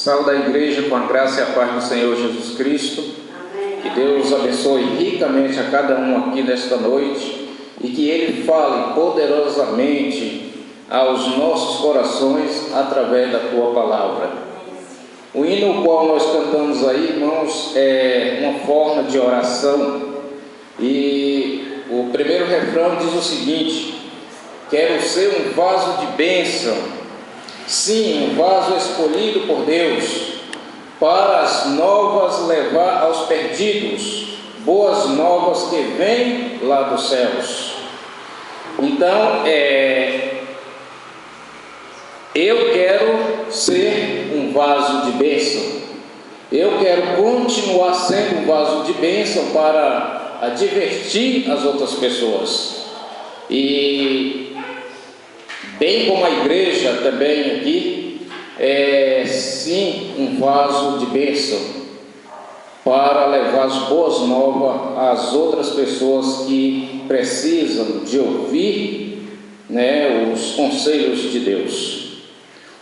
Saúde a igreja com a graça e a paz do Senhor Jesus Cristo. Que Deus abençoe ricamente a cada um aqui nesta noite e que Ele fale poderosamente aos nossos corações através da Tua palavra. O hino qual nós cantamos aí, irmãos, é uma forma de oração e o primeiro refrão diz o seguinte: quero ser um vaso de bênção. Sim, um vaso escolhido por Deus, para as novas levar aos perdidos, boas novas que vêm lá dos céus. Então, eu quero ser um vaso de bênção, eu quero continuar sendo um vaso de bênção para divertir as outras pessoas. E bem como a igreja também aqui, sim, um vaso de bênção para levar as boas novas às outras pessoas que precisam de ouvir, os conselhos de Deus.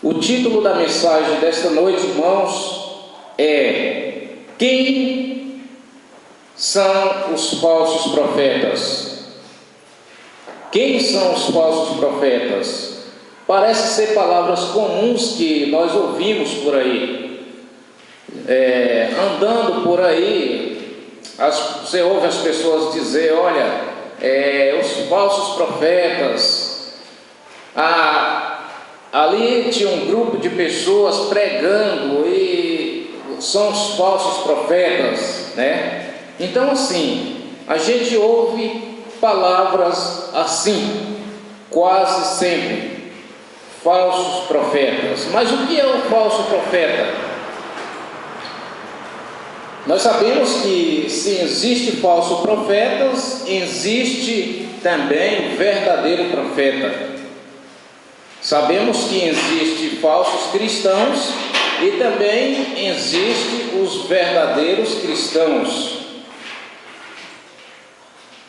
O título da mensagem desta noite, irmãos, é: quem são os falsos profetas? Quem são os falsos profetas? Parece ser palavras comuns que nós ouvimos por aí. Andando por aí, você ouve as pessoas dizer: olha, os falsos profetas. Ali tinha um grupo de pessoas pregando e são os falsos profetas, né? Então, assim, a gente ouve palavras assim, quase sempre, falsos profetas. Mas o que é um falso profeta? Nós sabemos que se existe falsos profetas, existe também verdadeiro profeta. Sabemos que existe falsos cristãos e também existe os verdadeiros cristãos.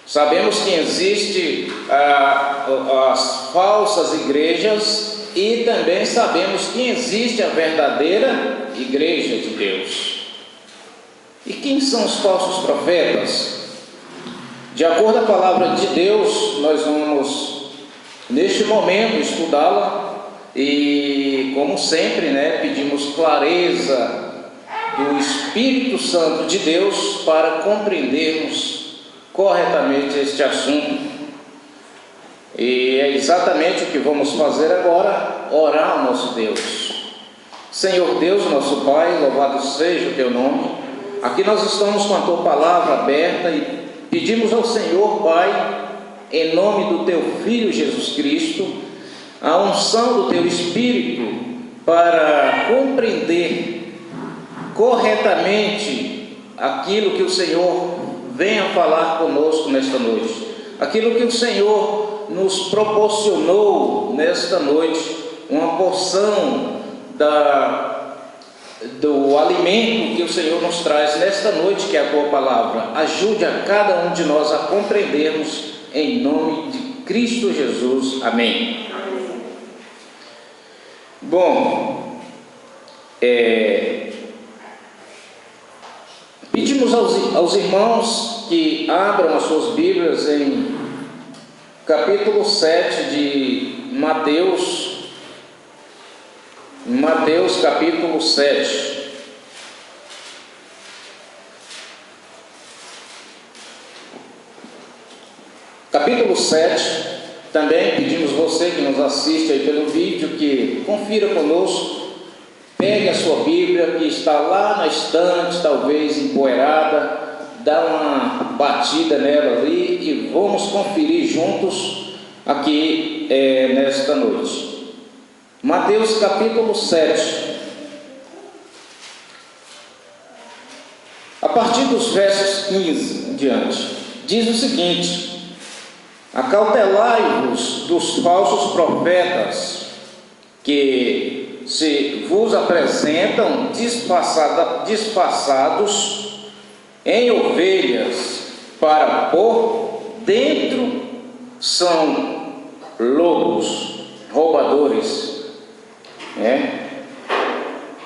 Sabemos que existe as falsas igrejas e também sabemos que existe a verdadeira igreja de Deus. E quem são os falsos profetas? De acordo com a palavra de Deus, nós vamos neste momento estudá-la e, como sempre, pedimos clareza do Espírito Santo de Deus para compreendermos corretamente este assunto. E é exatamente o que vamos fazer agora: orar ao nosso Deus. Senhor Deus, nosso Pai, louvado seja o Teu nome. Aqui nós estamos com a Tua palavra aberta e pedimos ao Senhor, Pai, em nome do Teu Filho Jesus Cristo, a unção do Teu Espírito para compreender corretamente aquilo que o Senhor venha falar conosco nesta noite, aquilo que o Senhor nos proporcionou nesta noite, uma porção do alimento que o Senhor nos traz nesta noite, que é a Tua palavra. Ajude a cada um de nós a compreendermos, em nome de Cristo Jesus. Amém. Bom, pedimos aos irmãos que abram as suas Bíblias em capítulo 7 de Mateus, capítulo 7. Capítulo 7, também pedimos você que nos assiste aí pelo vídeo, que confira conosco. Pegue a sua Bíblia, que está lá na estante, talvez empoeirada, dá uma batida nela ali e vamos conferir juntos aqui nesta noite. Mateus capítulo 7. A partir dos versos 15 em diante, diz o seguinte: acautelai-vos dos falsos profetas, que se vos apresentam disfarçados em ovelhas, para por dentro são lobos, roubadores.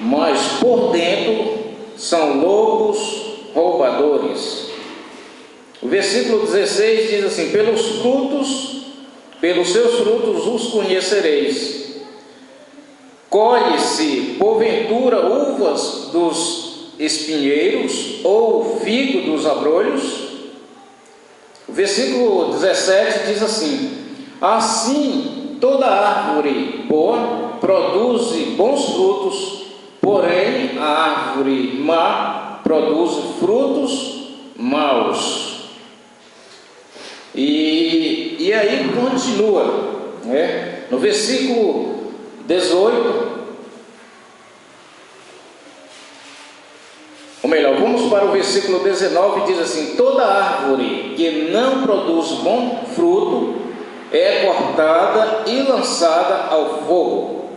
mas por dentro são lobos roubadores. O versículo 16 diz assim: pelos seus frutos os conhecereis. Colhe-se, porventura, uvas dos espinheiros ou figo dos abrolhos? O versículo 17 diz assim: assim toda árvore boa produz bons frutos, porém a árvore má produz frutos maus. E aí continua, né? No versículo 18, ou melhor, vamos para o versículo 19, diz assim: toda árvore que não produz bom fruto é cortada e lançada ao fogo.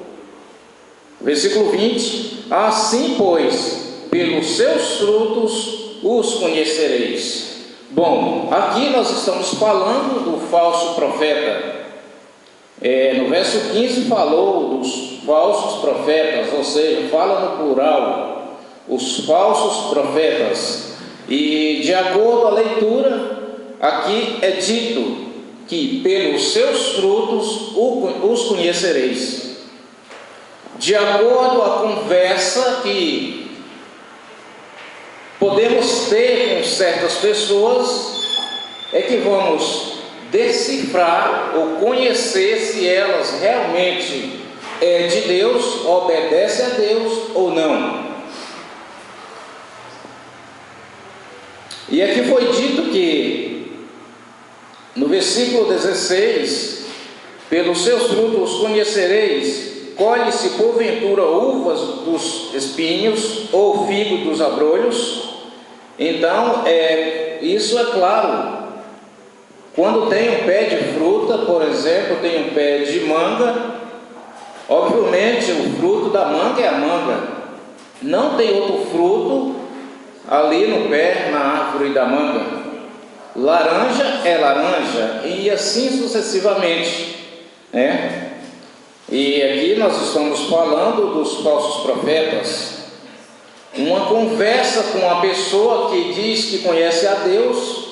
Versículo 20: assim, pois, pelos seus frutos os conhecereis. Bom, aqui nós estamos falando do falso profeta. No verso 15 falou dos falsos profetas, ou seja, fala no plural, os falsos profetas. E de acordo à leitura, aqui é dito que pelos seus frutos os conhecereis. De acordo à conversa que podemos ter com certas pessoas, é que vamos decifrar ou conhecer se elas realmente de Deus, obedecem a Deus ou não. E aqui foi dito que no versículo 16: pelos seus frutos os conhecereis. Colhe-se porventura uvas dos espinhos ou figo dos abrolhos? Então, isso é claro. Quando tem um pé de fruta, por exemplo, tem um pé de manga, obviamente o fruto da manga é a manga. Não tem outro fruto ali no pé, na árvore da manga. Laranja é laranja, e assim sucessivamente, né? E aqui nós estamos falando dos falsos profetas. Uma conversa com uma pessoa que diz que conhece a Deus,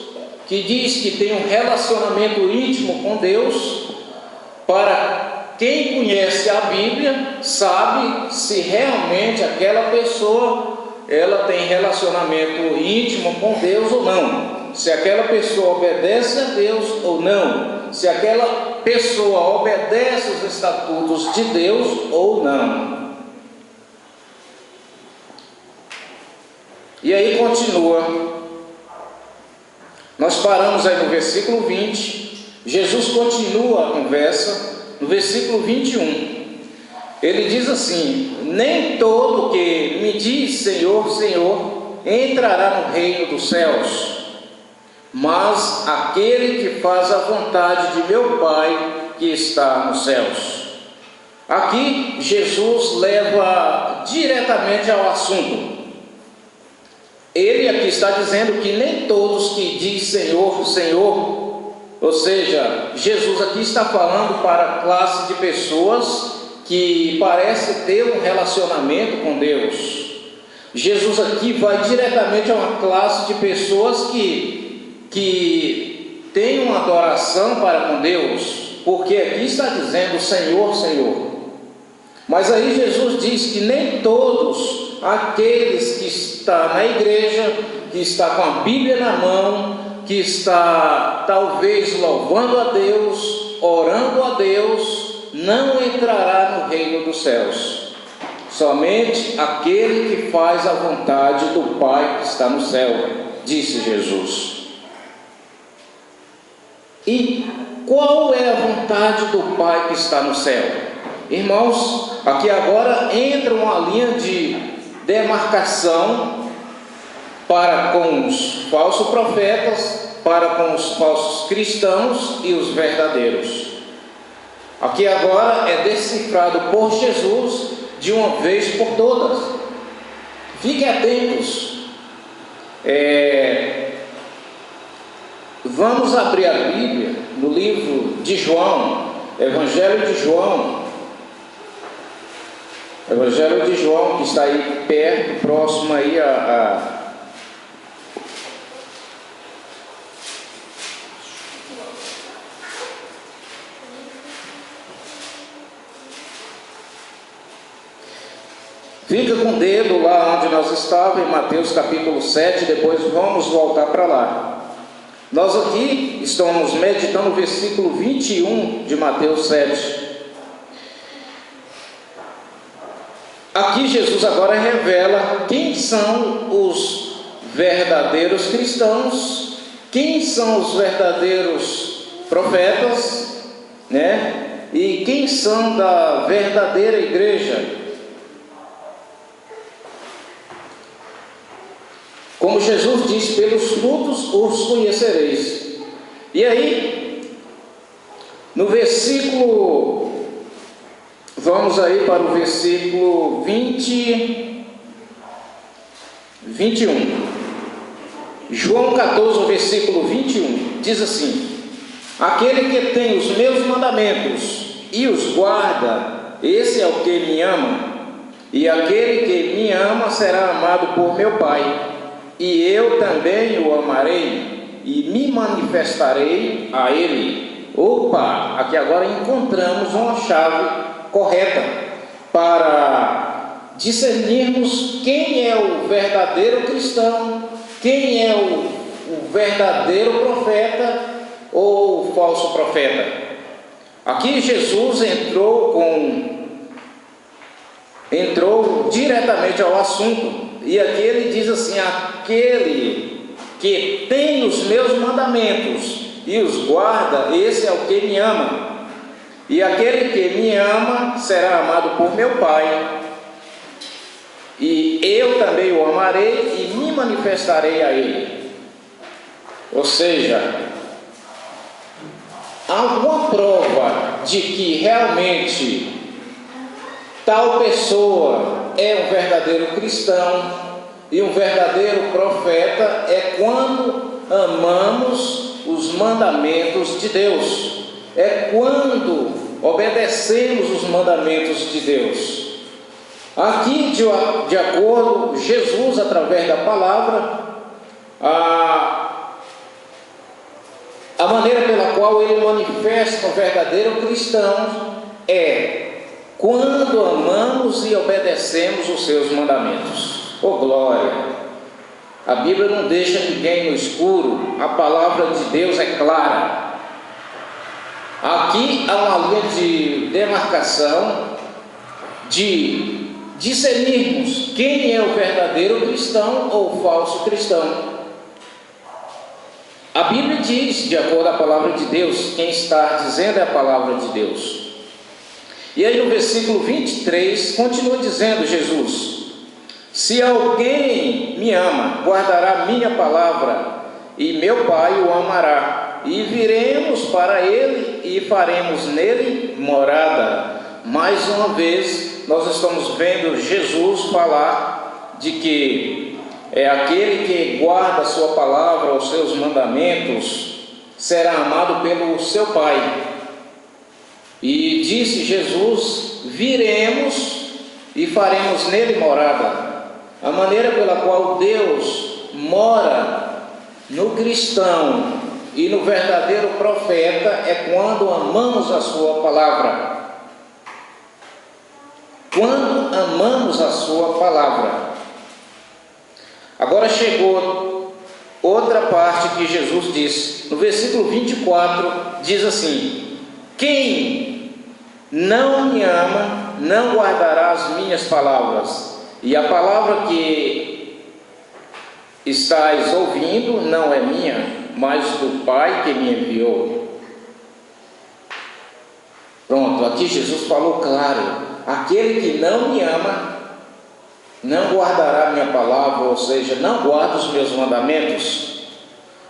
que diz que tem um relacionamento íntimo com Deus. Para quem conhece a Bíblia, sabe se realmente aquela pessoa ela tem relacionamento íntimo com Deus ou não, se aquela pessoa obedece a Deus ou não, se aquela pessoa obedece os estatutos de Deus ou não. E aí continua. Nós paramos aí no versículo 20. Jesus continua a conversa no versículo 21. Ele diz assim: nem todo que me diz Senhor, Senhor entrará no reino dos céus, mas aquele que faz a vontade de meu Pai que está nos céus. Aqui Jesus leva diretamente ao assunto. Ele aqui está dizendo que nem todos que diz Senhor, Senhor, ou seja, Jesus aqui está falando para a classe de pessoas que parece ter um relacionamento com Deus. Jesus aqui vai diretamente a uma classe de pessoas que tem uma adoração para com Deus, porque aqui está dizendo Senhor, Senhor. Mas aí Jesus diz que nem todos aqueles que estão na igreja, que está com a Bíblia na mão, que está talvez louvando a Deus, orando a Deus, não entrará no reino dos céus. Somente aquele que faz a vontade do Pai que está no céu, disse Jesus. E qual é a vontade do Pai que está no céu? Irmãos, aqui agora entra uma linha de demarcação para com os falsos profetas, para com os falsos cristãos e os verdadeiros. Aqui agora é decifrado por Jesus de uma vez por todas. Fiquem atentos. Vamos abrir a Bíblia no livro de João, Evangelho de João. Evangelho de João, que está aí perto, próximo aí Fica com o dedo lá onde nós estávamos, em Mateus capítulo 7, depois vamos voltar para lá. Nós aqui estamos meditando o versículo 21 de Mateus 7. Aqui Jesus agora revela quem são os verdadeiros cristãos, quem são os verdadeiros profetas, né? E quem são da verdadeira igreja. Como Jesus disse, pelos frutos os conhecereis. E aí, no versículo, vamos aí para o versículo 21. João 14, versículo 21, diz assim: aquele que tem os meus mandamentos e os guarda, esse é o que me ama, e aquele que me ama será amado por meu Pai. E eu também o amarei e me manifestarei a ele. Opa, aqui agora encontramos uma chave correta para discernirmos quem é o verdadeiro cristão, quem é o verdadeiro profeta ou o falso profeta. Aqui Jesus entrou diretamente ao assunto. E aqui ele diz assim: aquele que tem os meus mandamentos e os guarda, esse é o que me ama. E aquele que me ama será amado por meu Pai. E eu também o amarei e me manifestarei a ele. Ou seja, há alguma prova de que realmente tal pessoa é um verdadeiro cristão e um verdadeiro profeta é quando amamos os mandamentos de Deus, é quando obedecemos os mandamentos de Deus. Aqui, de acordo com Jesus, através da palavra, a maneira pela qual ele manifesta o verdadeiro cristão é quando amamos e obedecemos os seus mandamentos. Oh glória! A Bíblia não deixa ninguém no escuro, a palavra de Deus é clara. Aqui há uma linha de demarcação, de discernirmos quem é o verdadeiro cristão ou o falso cristão. A Bíblia diz, de acordo com a palavra de Deus, quem está dizendo é a palavra de Deus. E aí no versículo 23, continua dizendo Jesus: se alguém me ama, guardará minha palavra, e meu Pai o amará, e viremos para ele e faremos nele morada. Mais uma vez, nós estamos vendo Jesus falar de que é aquele que guarda a sua palavra, os seus mandamentos, será amado pelo seu Pai. E disse Jesus: viremos e faremos nele morada. A maneira pela qual Deus mora no cristão e no verdadeiro profeta é quando amamos a sua palavra. Quando amamos a sua palavra. Agora chegou outra parte que Jesus disse. No versículo 24 diz assim: quem não me ama, não guardará as minhas palavras. E a palavra que estáis ouvindo não é minha, mas do Pai que me enviou. Pronto, aqui Jesus falou claro: aquele que não me ama, não guardará minha palavra, ou seja, não guarda os meus mandamentos.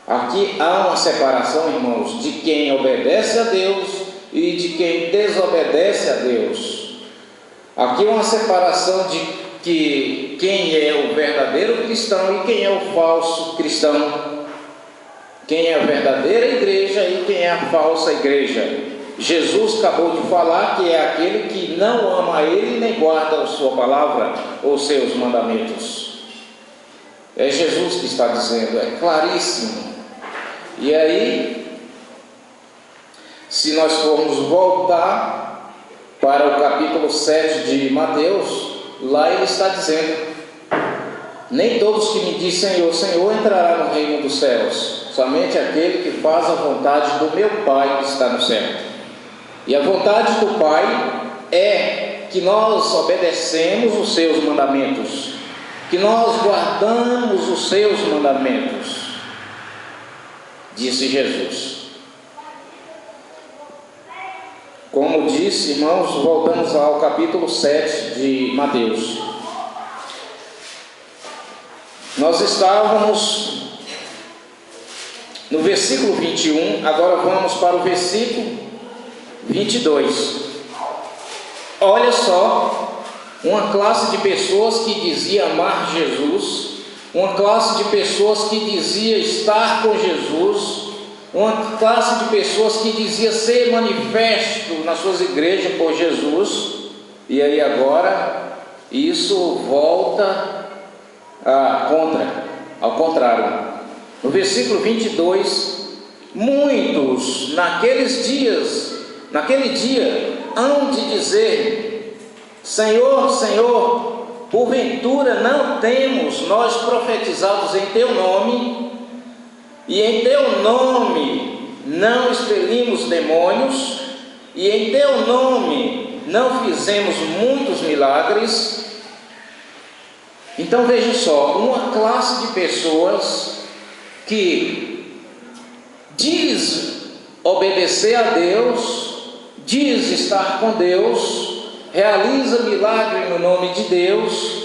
Aqui há uma separação, irmãos, de quem obedece a Deus e de quem desobedece a Deus. Aqui uma separação de que quem é o verdadeiro cristão e quem é o falso cristão, quem é a verdadeira igreja e quem é a falsa igreja. Jesus acabou de falar que é aquele que não ama a Ele nem guarda a sua palavra ou seus mandamentos. É Jesus que está dizendo, é claríssimo. E aí, se nós formos voltar para o capítulo 7 de Mateus, lá ele está dizendo: nem todos que me dizem Senhor, Senhor entrará no reino dos céus, somente aquele que faz a vontade do meu Pai que está no céu. E a vontade do Pai é que nós obedecemos os seus mandamentos, que nós guardamos os seus mandamentos, disse Jesus. Como disse, irmãos, voltamos ao capítulo 7 de Mateus. Nós estávamos no versículo 21, agora vamos para o versículo 22. Olha só, uma classe de pessoas que dizia amar Jesus, uma classe de pessoas que dizia estar com Jesus, uma classe de pessoas que dizia ser manifesto nas suas igrejas por Jesus, e aí agora isso volta ao contrário. No versículo 22, muitos naquele dia hão de dizer: Senhor, Senhor, porventura não temos nós profetizados em teu nome, e em teu nome não expelimos demônios, e em teu nome não fizemos muitos milagres? Então veja só, uma classe de pessoas que diz obedecer a Deus, diz estar com Deus, realiza milagre no nome de Deus,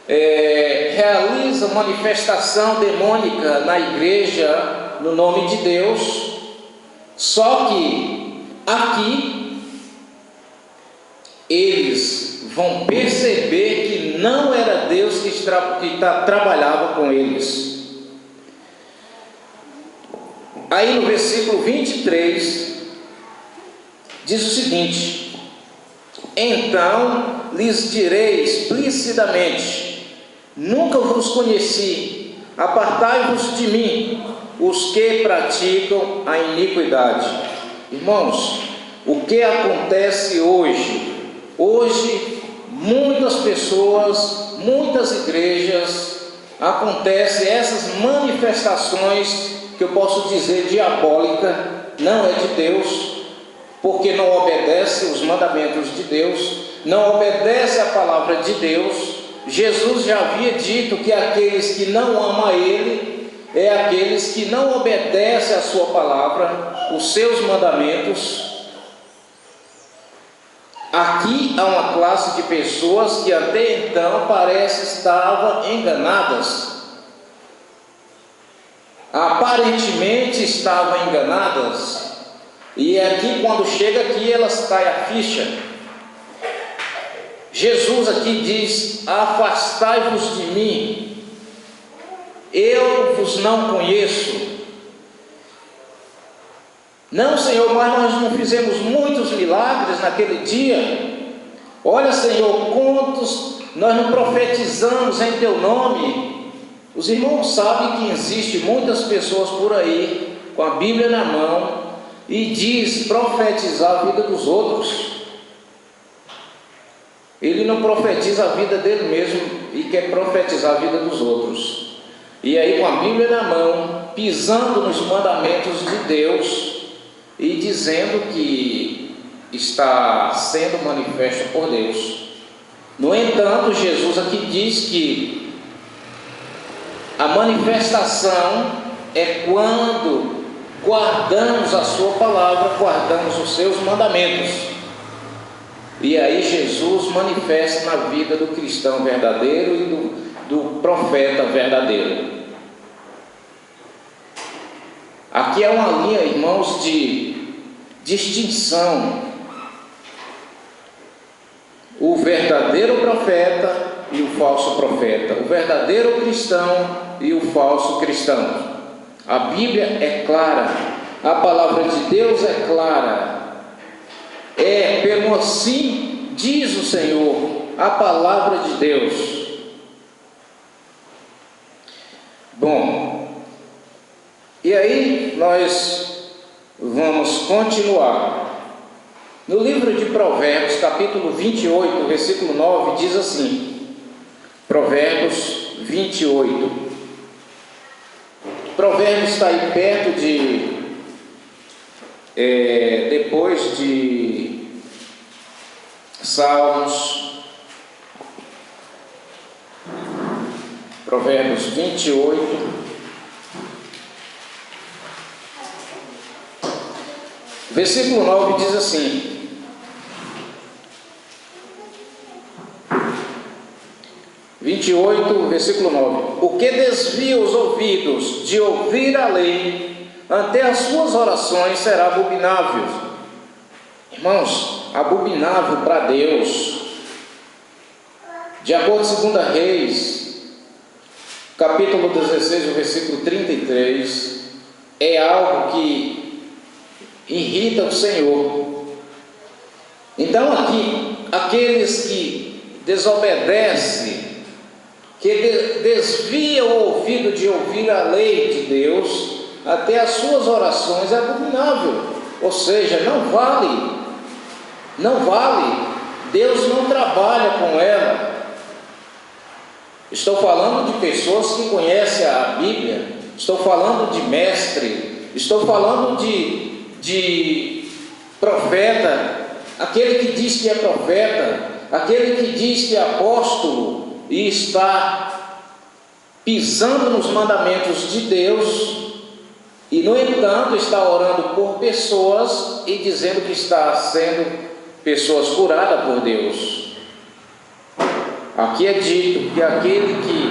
realiza manifestação demônica na igreja no nome de Deus, só que aqui eles vão perceber que não era Deus que trabalhava com eles. Aí no versículo 23 diz o seguinte: então lhes direi explicitamente: nunca vos conheci, apartai-vos de mim, os que praticam a iniquidade. Irmãos, o que acontece hoje? Hoje, muitas pessoas, muitas igrejas, acontecem essas manifestações que eu posso dizer diabólica, não é de Deus, porque não obedece os mandamentos de Deus, não obedece a palavra de Deus. Jesus já havia dito que aqueles que não amam a Ele é aqueles que não obedecem a sua palavra, os seus mandamentos. Aqui há uma classe de pessoas que até então parece estavam enganadas. Aparentemente estavam enganadas. E aqui, quando chega aqui, elas caem a ficha. Jesus aqui diz: afastai-vos de mim, eu vos não conheço. Não, Senhor, mas nós não fizemos muitos milagres naquele dia. Olha, Senhor, quantos nós não profetizamos em teu nome. Os irmãos sabem que existe muitas pessoas por aí com a Bíblia na mão e diz profetizar a vida dos outros. Ele não profetiza a vida dele mesmo e quer profetizar a vida dos outros. E aí, com a Bíblia na mão, pisando nos mandamentos de Deus e dizendo que está sendo manifesto por Deus. No entanto, Jesus aqui diz que a manifestação é quando guardamos a sua palavra, guardamos os seus mandamentos. E aí Jesus manifesta na vida do cristão verdadeiro e do profeta verdadeiro. Aqui é uma linha, irmãos, de distinção. O verdadeiro profeta e o falso profeta. O verdadeiro cristão e o falso cristão. A Bíblia é clara. A palavra de Deus é clara. pelo assim diz o Senhor, a palavra de Deus. Bom, e aí nós vamos continuar. No livro de Provérbios, capítulo 28, versículo 9, diz assim, Provérbios 28. Provérbios está aí perto de, depois de Salmos. Provérbios 28. Versículo 9 diz assim: 28, versículo 9: O que desvia os ouvidos de ouvir a lei, ante as suas orações será abominável. Irmãos, abominável para Deus. De acordo com 2 Reis, capítulo 16, versículo 33, é algo que irrita o Senhor. Então aqui, aqueles que desobedecem, que desviam o ouvido de ouvir a lei de Deus, até as suas orações é abominável. Ou seja, não vale. Deus não trabalha com ela. Estou falando de pessoas que conhecem a Bíblia, estou falando de mestre, estou falando de profeta, aquele que diz que é profeta, aquele que diz que é apóstolo e está pisando nos mandamentos de Deus, e no entanto está orando por pessoas e dizendo que está sendo pessoas curadas por Deus. Aqui é dito que aquele que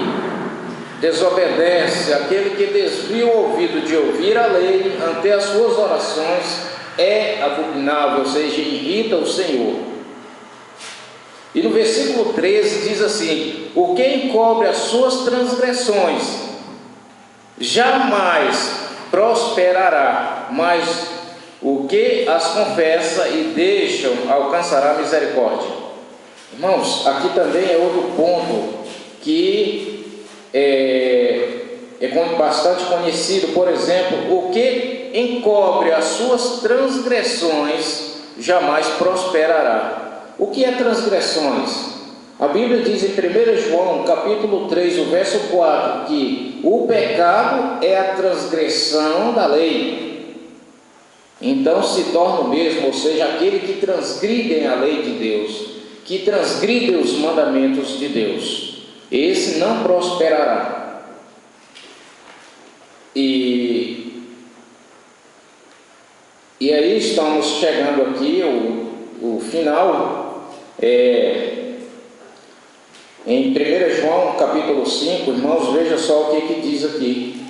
desobedece, aquele que desvia o ouvido de ouvir a lei, ante as suas orações é abominável, ou seja, irrita o Senhor. E no versículo 13 diz assim: o que encobre as suas transgressões jamais prosperará, mas o que as confessa e deixam alcançará misericórdia. Irmãos, aqui também é outro ponto que é bastante conhecido. Por exemplo, o que encobre as suas transgressões jamais prosperará. O que é transgressões? A Bíblia diz em 1 João, capítulo 3, o verso 4, que o pecado é a transgressão da lei. Então se torna o mesmo, ou seja, aquele que transgridem a lei de Deus, que transgridem os mandamentos de Deus, esse não prosperará. E aí estamos chegando aqui o final. Em 1 João capítulo 5, irmãos, veja só o que diz aqui.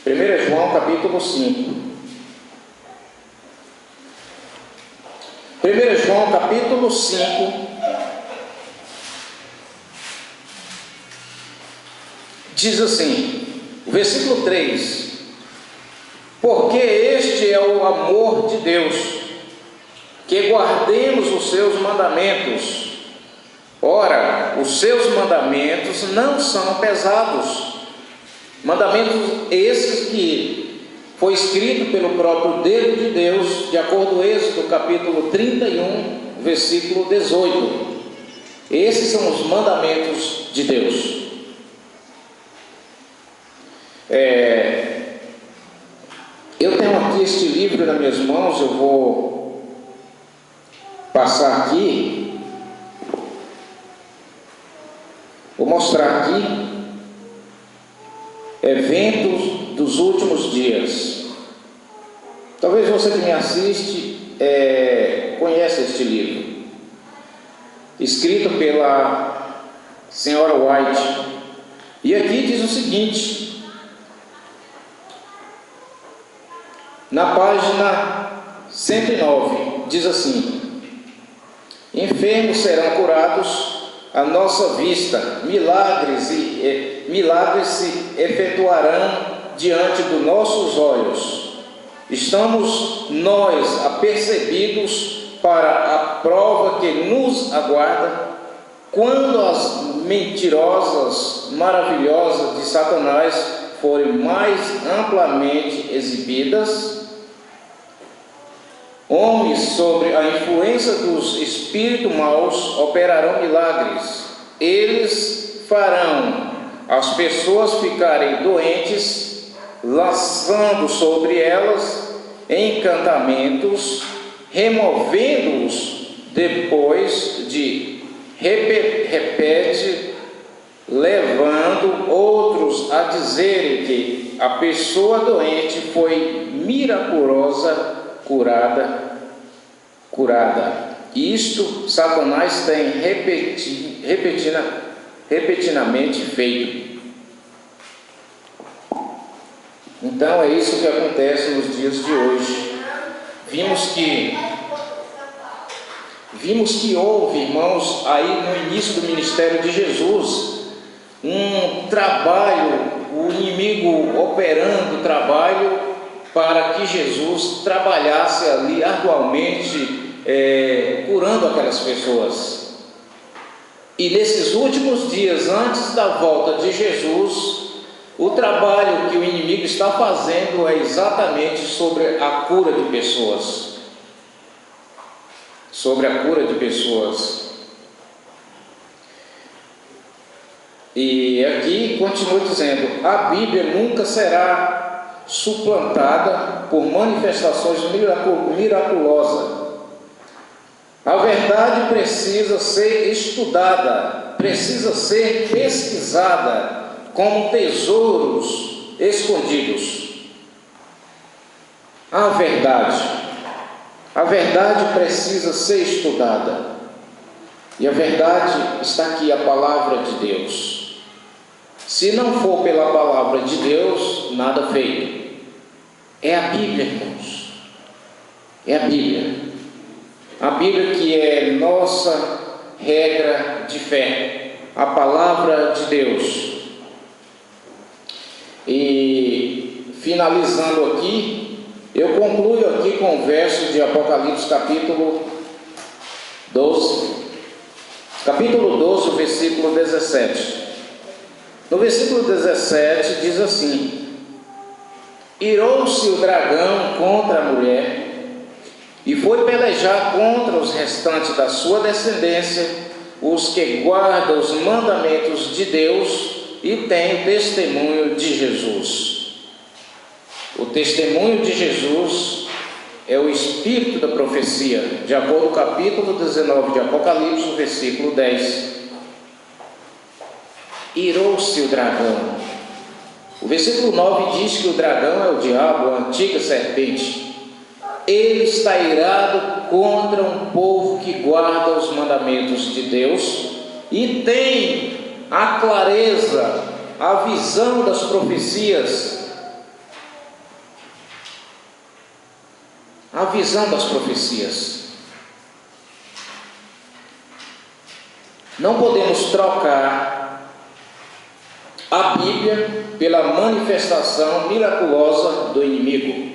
1 João capítulo 5. 1 João capítulo 5, diz assim, o versículo 3: porque este é o amor de Deus, que guardemos os seus mandamentos. Ora, os seus mandamentos não são pesados. Mandamentos esses que foi escrito pelo próprio dedo de Deus, de acordo com Êxodo capítulo 31, versículo 18. Esses são os mandamentos de Deus. Eu tenho aqui este livro nas minhas mãos, eu vou passar aqui. Vou mostrar aqui eventos dos últimos dias. Talvez você que me assiste conheça este livro, escrito pela senhora White. E aqui diz o seguinte, na página 109, diz assim: enfermos serão curados à nossa vista, milagres se efetuarão diante dos nossos olhos. Estamos nós apercebidos para a prova que nos aguarda quando as mentirosas maravilhosas de Satanás forem mais amplamente exibidas. Homens sobre a influência dos espíritos maus operarão milagres. Eles farão as pessoas ficarem doentes, lançando sobre elas encantamentos, removendo-os depois de repete, levando outros a dizerem que a pessoa doente foi miraculosa curada. Isto Satanás tem repetidamente feito. Então é isso que acontece nos dias de hoje. Vimos que houve, irmãos, aí no início do ministério de Jesus, um trabalho, o inimigo operando trabalho para que Jesus trabalhasse ali arduamente, curando aquelas pessoas. E nesses últimos dias, antes da volta de Jesus, o trabalho que o inimigo está fazendo é exatamente sobre a cura de pessoas. Sobre a cura de pessoas. E aqui continua dizendo: a Bíblia nunca será suplantada por manifestações miraculosas. A verdade precisa ser estudada, precisa ser pesquisada como tesouros escondidos. A verdade precisa ser estudada. E a verdade está aqui, a palavra de Deus. Se não for pela palavra de Deus, nada feito. É a Bíblia, irmãos. É a Bíblia. A Bíblia que é nossa regra de fé. A palavra de Deus. E finalizando aqui, eu concluo aqui com o verso de Apocalipse capítulo 12. Capítulo 12, versículo 17. No versículo 17 diz assim: irou-se o dragão contra a mulher e foi pelejar contra os restantes da sua descendência, os que guardam os mandamentos de Deus e têm o testemunho de Jesus. O testemunho de Jesus é o espírito da profecia, de acordo com o capítulo 19 de Apocalipse, versículo 10. Irou-se o dragão. O versículo 9 diz que o dragão é o diabo, a antiga serpente. Ele está irado contra um povo que guarda os mandamentos de Deus e tem a clareza, a visão das profecias. A visão das profecias. Não podemos trocar a Bíblia pela manifestação miraculosa do inimigo.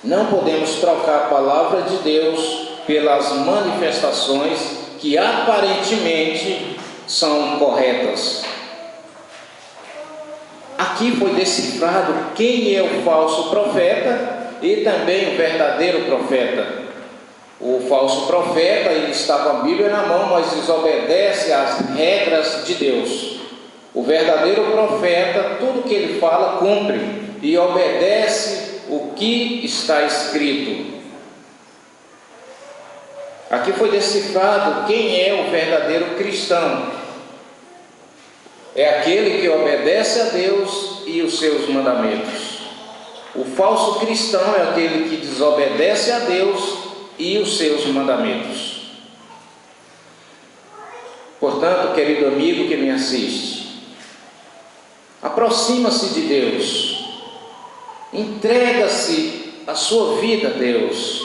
Não podemos trocar a palavra de Deus pelas manifestações que aparentemente são corretas. Aqui foi decifrado quem é o falso profeta e também o verdadeiro profeta. O falso profeta, ele está com a Bíblia na mão, mas desobedece às regras de Deus. O verdadeiro profeta, tudo que ele fala, cumpre e obedece o que está escrito. Aqui foi decifrado quem é o verdadeiro cristão. É aquele que obedece a Deus e os seus mandamentos. O falso cristão é aquele que desobedece a Deus e os seus mandamentos. Portanto, querido amigo que me assiste, aproxima-se de Deus, entrega-se a sua vida a Deus,